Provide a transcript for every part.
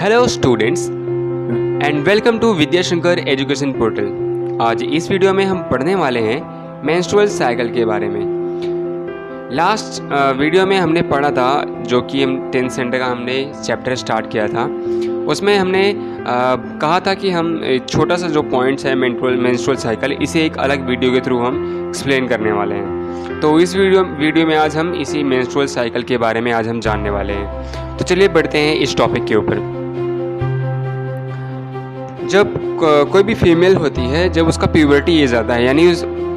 Hello students and welcome to Vidyashankar education portal. आज इस video में हम पढ़ने वाले हैं मेंस्ट्रुअल साइकिल के बारे में। लास्ट वीडियो में हमने पढ़ा था, जो कि हम 10th स्टैंडर्ड का हमने चैप्टर स्टार्ट किया था। उसमें हमने कहा था कि हम छोटा सा जो पॉइंट्स है मेंस्ट्रुअल साइकिल, इसे एक अलग वीडियो के थ्रू हम एक्सप्लेन करने वाले हैं। तो इस वीडियो में आज हम इसी मेंस्ट्रुअल साइकिल के बारे में आज हम जानने वाले हैं। तो चलिए बढ़ते हैं इस टॉपिक के ऊपर। जब कोई भी फीमेल होती है, जब उसका प्यूबर्टी एज आता है, यानी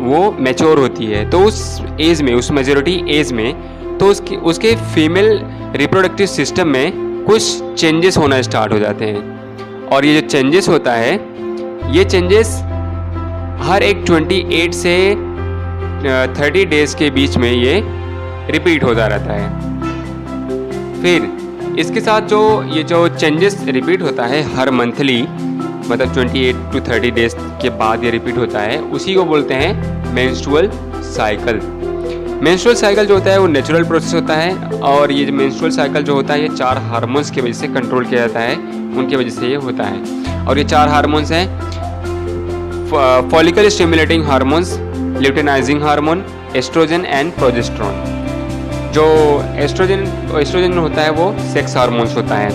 वो मैच्योर होती है, तो उस एज में, उस मेजॉरिटी एज में, तो उसके फीमेल रिप्रोडक्टिव सिस्टम में कुछ चेंजेस होना स्टार्ट हो जाते हैं। और ये जो चेंजेस होता है, ये चेंजेस हर एक 28 से 30 डेज के बीच में ये रिपीट होता रहता है। फिर इसके साथ ये जो चेंजेस रिपीट होता है हर मंथली, मतलब 28 to 30 डेज के बाद ये रिपीट होता है, उसी को बोलते हैं मेंस्ट्रुअल साइकिल। मेंस्ट्रुअल साइकिल जो होता है वो नेचुरल प्रोसेस होता है, और ये जो मेंस्ट्रुअल साइकिल जो होता है ये 4 हार्मोन्स की वजह से कंट्रोल किया जाता है, उनकी वजह से ये होता है। और ये 4 हार्मोन्स हैं: follicle stimulating hormones, luteinizing hormone, estrogen and progesterone. जो एस्ट्रोजन होता है वो सेक्स हार्मोन्स होता है।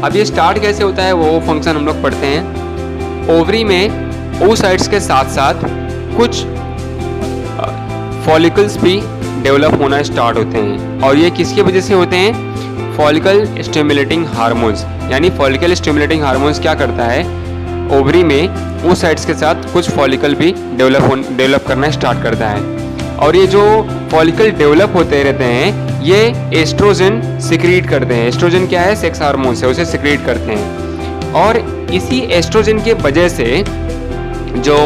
अब ये स्टार्ट कैसे होता है वो फंक्शन हम लोग पढ़ते हैं। ओवरी में oocytes के साथ साथ कुछ फॉलिकल्स भी डेवलप होना स्टार्ट होते हैं, और ये किसकी वजह से होते हैं? Follicle stimulating hormones. यानी फॉलिकल स्टिमुलेटिंग हार्मोन्स क्या करता है, ओवरी में oocytes के साथ कुछ फॉलिकल भी डेवलप करना स्टार्ट करता है। और ये जो फॉलिकल डेवलप होते रहते हैं, ये एस्ट्रोजन सिक्रीट करते हैं। एस्ट्रोजन क्या है? सेक्स हार्मोन्स है, उसे सिक्रीट करते हैं। और इसी एस्ट्रोजन के वजह से जो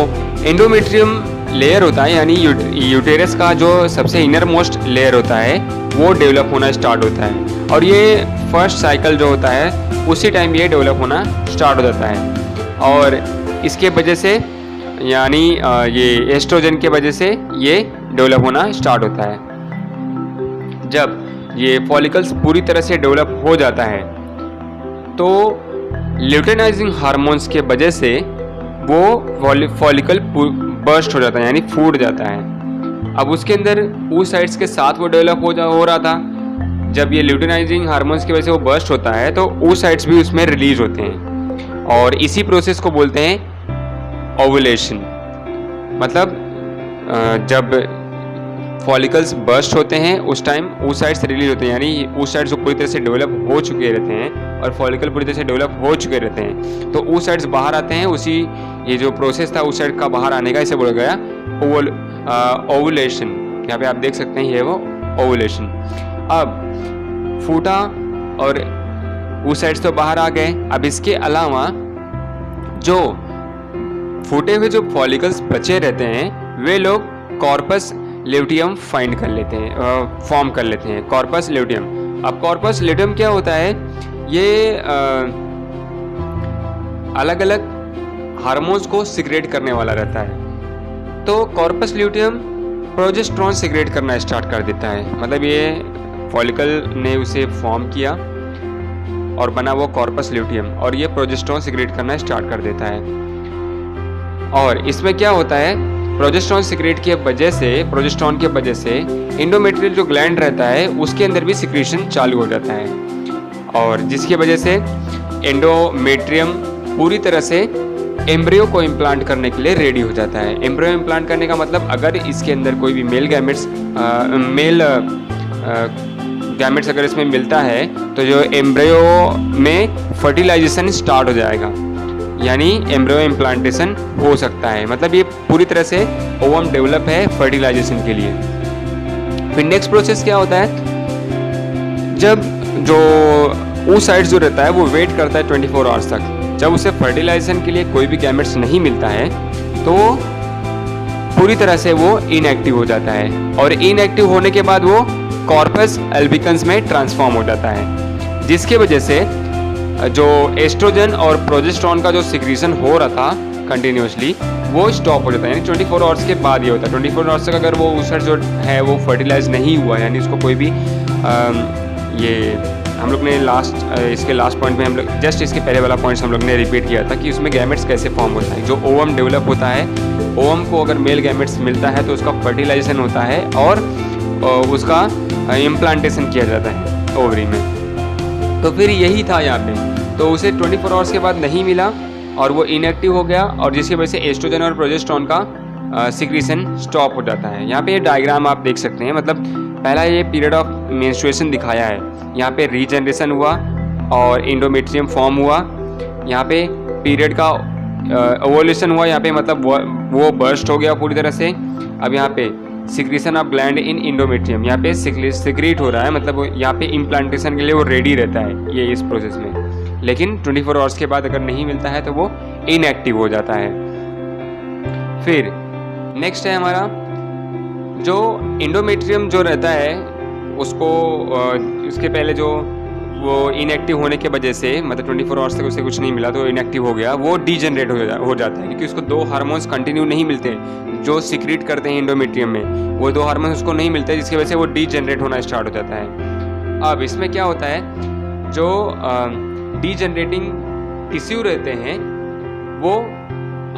एंडोमेट्रियम लेयर होता है, यानी यूटेरस का जो सबसे इनर मोस्ट लेयर होता है, वो डेवलप होना स्टार्ट होता है। और ये फर्स्ट साइकिल जो होता है उसी टाइम ये डेवलप होना स्टार्ट हो जाता है। और इसके वजह से, यानी ये एस्ट्रोजन के वजह से ये डेवलप होना स्टार्ट होता है। जब ये फॉलिकल्स पूरी तरह से डेवलप हो जाता है, तो ल्यूटेनाइजिंग हार्मोन्स के वजह से वो फॉलिकल बर्स्ट हो जाता है, यानी फूट जाता है। अब उसके अंदर oocytes के साथ वो डेवलप हो रहा था। जब ये ल्यूटेनाइजिंग हार्मोन्स की वजह से वो बर्स्ट होता है, तो oocytes भी उसमें रिलीज होते हैं, और इसी प्रोसेस को बोलते हैं ओवुलेशन। मतलब जब फॉलिकल्स बर्स्ट होते हैं उस टाइम oocytes रिलीज होते हैं, यानी oocytes जो पूरी तरह से डेवलप हो चुके रहते हैं और फॉलिकल पूरी तरह से डेवलप हो चुके रहते हैं, तो oocytes बाहर आते हैं। उसी ये जो प्रोसेस था oocytes का बाहर आने का, इसे बोला गया ओवुलेशन। यहाँ पे आप देख सकते हैं, ये वो ओवुलेशन। अब फूटा और oocytes तो बाहर आ गए। अब इसके अलावा जो फूटे हुए जो फॉलिकल्स बचे रहते हैं, वे लोग कॉर्पस ल्यूटियम फाइंड कर लेते हैं, फॉर्म कर लेते हैं, कॉर्पस ल्यूटियम। अब कॉर्पस ल्यूटियम क्या होता है? ये अलग अलग हार्मोन्स को सिक्रेट करने वाला रहता है। तो कॉर्पस ल्यूटियम प्रोजेस्टेरोन सिक्रेट करना स्टार्ट कर देता है। मतलब ये फॉलिकल ने उसे फॉर्म किया और बना वो कॉर्पस ल्यूटियम, और ये प्रोजेस्टेरोन सिक्रेट करना स्टार्ट कर देता है। और इसमें क्या होता है, प्रोजेस्टेरोन सिक्रेट के वजह से, प्रोजेस्टेरोन के वजह से एंडोमेट्रियल जो ग्लैंड रहता है उसके अंदर भी सिक्रीशन चालू हो जाता है, और जिसकी वजह से एंडोमेट्रियम पूरी तरह से एम्ब्रियो को इम्प्लांट करने के लिए रेडी हो जाता है। एम्ब्रियो इम्प्लांट करने का मतलब, अगर इसके अंदर कोई भी मेल गैमेट्स अगर इसमें मिलता है, तो जो एम्ब्रियो में फर्टिलाइजेशन स्टार्ट हो जाएगा, यानी एम्ब्रियो इम्प्लांटेशन हो सकता है। मतलब ये पूरी तरह से ओवम डेवलप है फर्टिलाइजेशन के लिए। फिर नेक्स्ट प्रोसेस क्या होता है, जब जो oocytes जो रहता है वो वेट करता है 24 आवर्स तक। जब उसे फर्टिलाइजेशन के लिए कोई भी गैमेट्स नहीं मिलता है, तो पूरी तरह से वो इनएक्टिव हो जाता है, और इनएक्टिव होने के बाद वो कॉर्पस अल्बिकन्स में ट्रांसफॉर्म हो जाता है, जिसकी वजह से जो एस्ट्रोजन और प्रोजेस्टेरोन का जो सिक्रीशन हो रहा था कंटिन्यूसली, वो स्टॉप हो जाता है। यानी 24 आवर्स के बाद ये होता है। 24 आवर्स तक अगर वो oocyte जो है वो फर्टिलाइज नहीं हुआ, यानी उसको कोई भी ये हम लोग ने इसके लास्ट पॉइंट में हम लोग जस्ट इसके पहले वाला पॉइंट्स हम लोग ने रिपीट किया था कि उसमें गैमेट्स कैसे फॉर्म होता है। जो ओवम डेवलप होता है, ओवम को अगर मेल गैमेट्स मिलता है तो उसका फर्टिलाइजेशन होता है और उसका इम्प्लांटेशन किया जाता है ओवरी में। तो फिर यही था यहाँ पे, तो उसे 24 आवर्स के बाद नहीं मिला और वो इनएक्टिव हो गया, और जिसकी वजह से एस्ट्रोजन और प्रोजेस्टेरोन का सिक्रीशन स्टॉप हो जाता है। यहाँ पे ये डायग्राम आप देख सकते हैं, मतलब पहला ये पीरियड ऑफ मेंस्ट्रुएशन दिखाया है, यहाँ पे रीजनरेशन हुआ और इंडोमेट्रियम फॉर्म हुआ, यहाँ पे पीरियड का ओवोल्यूशन हुआ, यहाँ पे मतलब वो बर्स्ट हो गया पूरी तरह से। अब यहाँ पे secretion of gland in endometrium, यहाँ पे सिक्रीट हो रहा है, मतलब यहाँ पे इम्प्लांटेशन के लिए वो रेडी रहता है ये इस प्रोसेस में। लेकिन 24 आवर्स के बाद अगर नहीं मिलता है तो वो इनएक्टिव हो जाता है। फिर नेक्स्ट है हमारा जो इंडोमेट्रियम जो रहता है उसको उसके पहले जो वो इनएक्टिव होने के वजह से, मतलब 24 आवर्स तक उसे कुछ नहीं मिला तो इनएक्टिव हो गया, वो डीजनरेट हो जाता है क्योंकि उसको 2 हार्मोन्स कंटिन्यू नहीं मिलते जो सिक्रीट करते हैं इंडोमेट्रियम में, वो 2 हार्मोन्स उसको नहीं मिलते जिसकी वजह से वो डीजनरेट होना स्टार्ट हो जाता है। अब इसमें क्या होता है, जो डीजनरेटिंग टिश्यू रहते हैं वो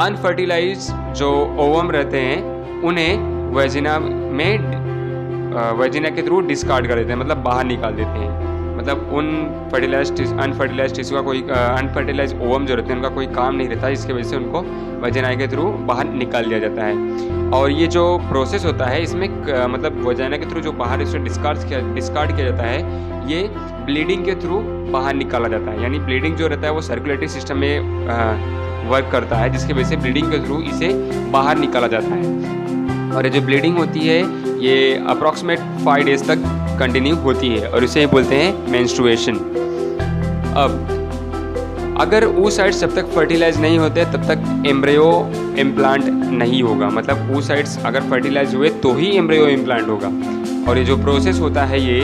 अनफर्टिलाइज जो ओवम रहते हैं उन्हें वेजिना के थ्रू डिस्कार्ड कर देते हैं, मतलब बाहर निकाल देते हैं। मतलब उन अनफर्टिलाइज टिश्यू का कोई अनफर्टिलाइज ओवम जो रहते हैं उनका कोई काम नहीं रहता, जिसकी वजह से उनको वेजिना के थ्रू बाहर निकाल दिया जाता है। और ये जो प्रोसेस होता है इसमें मतलब वेजिना के थ्रू जो बाहर इसे डिस्कार्ड किया जाता है, ये ब्लीडिंग के थ्रू बाहर निकाला जाता है। यानी ब्लीडिंग जो रहता है वो सर्कुलेटरी सिस्टम में वर्क करता है, जिसकी वजह से ब्लीडिंग के थ्रू इसे बाहर निकाला जाता है। और ये जो ब्लीडिंग होती है ये अप्रॉक्सीमेट 5 डेज तक कंटिन्यू होती है और इसे बोलते हैं मेंस्ट्रुएशन। अब अगर oocytes जब तक फर्टिलाइज नहीं होते तब तक एम्ब्रियो इम्प्लांट नहीं होगा, मतलब oocytes अगर फर्टिलाइज हुए तो ही एम्ब्रियो इम्प्लांट होगा। और ये जो प्रोसेस होता है ये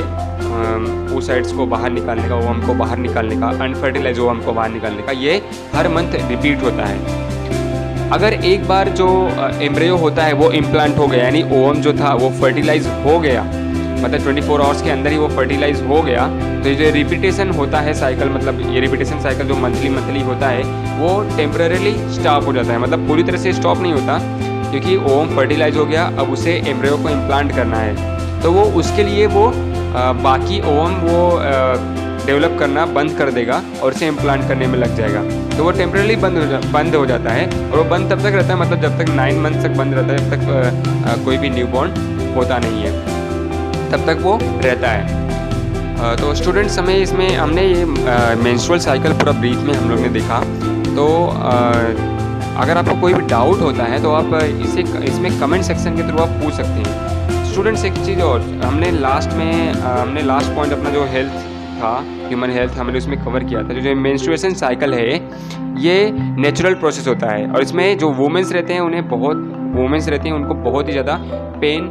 oocytes को बाहर निकालने का, ओवम को बाहर निकालने का, अनफर्टिलाइज ओवम को बाहर निकालने का, ये हर मंथ रिपीट होता है। अगर एक बार जो एम्ब्रियो होता है वो इम्प्लांट हो गया, यानी ओवम जो था वो फर्टिलाइज हो गया, मतलब 24 आवर्स के अंदर ही वो फर्टिलाइज हो गया, तो ये रिपीटेशन होता है साइकिल, मतलब ये रिपीटेशन साइकिल जो मंथली होता है वो टेम्पररीली स्टॉप हो जाता है। मतलब पूरी तरह से स्टॉप नहीं होता क्योंकि ओवम फर्टिलाइज हो गया, अब उसे एम्ब्रियो को इम्प्लांट करना है, तो वो उसके लिए वो बाकी ओवम वो डेवलप करना बंद कर देगा और इसे इम्प्लांट करने में लग जाएगा, तो वो टेम्पररी बंद हो जाता है। और वो बंद तब तक रहता है, मतलब जब तक 9 मंथ तक बंद रहता है, जब तक कोई भी न्यूबॉर्न होता नहीं है तब तक वो रहता है। तो स्टूडेंट्स हमें इसमें हमने ये मेंस्ट्रुअल साइकिल पूरा ब्रीफ में हम लोग ने देखा। तो अगर आपको कोई भी डाउट होता है तो आप इसमें कमेंट सेक्शन के थ्रू आप पूछ सकते हैं। स्टूडेंट्स एक चीज़ और, हमने लास्ट पॉइंट अपना जो हेल्थ था, ह्यूमन हेल्थ, हमने उसमें कवर किया था। जो मेंस्ट्रुएशन साइकिल है ये नेचुरल प्रोसेस होता है और इसमें जो वुमेन्स रहते हैं उनको बहुत ही ज़्यादा पेन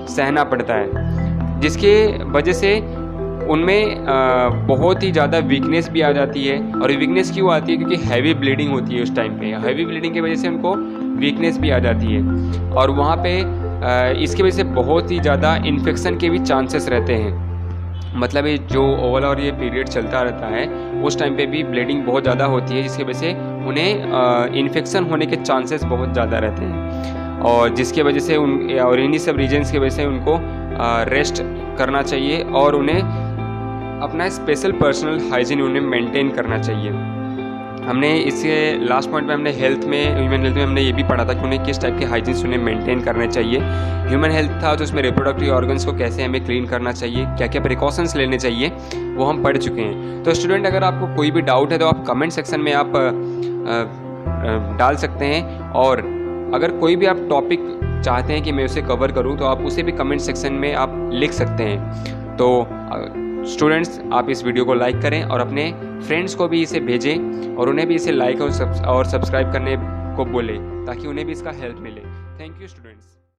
सहना पड़ता है, जिसके वजह से उनमें बहुत ही ज़्यादा वीकनेस भी आ जाती है। और वीकनेस क्यों आती है? क्योंकि हैवी ब्लीडिंग होती है उस टाइम पे। हैवी ब्लीडिंग की वजह से उनको वीकनेस भी आ जाती है और वहाँ पे इसकी वजह से बहुत ही ज़्यादा इन्फेक्शन के भी चांसेस रहते हैं। मतलब ये जो ओवल और ये पीरियड चलता रहता है उस टाइम पे भी ब्लीडिंग बहुत ज़्यादा होती है, जिसकी वजह से उन्हें इन्फेक्शन होने के चांसेस बहुत ज़्यादा रहते हैं और जिसकी वजह से और इन्हीं सब रीजन्स की वजह से उनको रेस्ट करना चाहिए और उन्हें अपना स्पेशल पर्सनल हाइजीन उन्हें मेंटेन करना चाहिए। हमने इसके लास्ट पॉइंट में हमने ह्यूमन हेल्थ में हमने ये भी पढ़ा था कि उन्हें किस टाइप के हाइजीन्स उन्हें मेंटेन करने चाहिए। ह्यूमन हेल्थ था तो उसमें रिप्रोडक्टिव ऑर्गन्स को कैसे हमें क्लीन करना चाहिए, क्या क्या प्रिकॉशंस लेने चाहिए, वो हम पढ़ चुके हैं। तो स्टूडेंट अगर आपको कोई भी डाउट है तो आप कमेंट सेक्शन में आप डाल सकते हैं और अगर कोई भी आप टॉपिक चाहते हैं कि मैं उसे कवर करूं तो आप उसे भी कमेंट सेक्शन में आप लिख सकते हैं। तो स्टूडेंट्स आप इस वीडियो को लाइक करें और अपने फ्रेंड्स को भी इसे भेजें और उन्हें भी इसे लाइक और सब्सक्राइब करने को बोलें ताकि उन्हें भी इसका हेल्प मिले। Thank you students.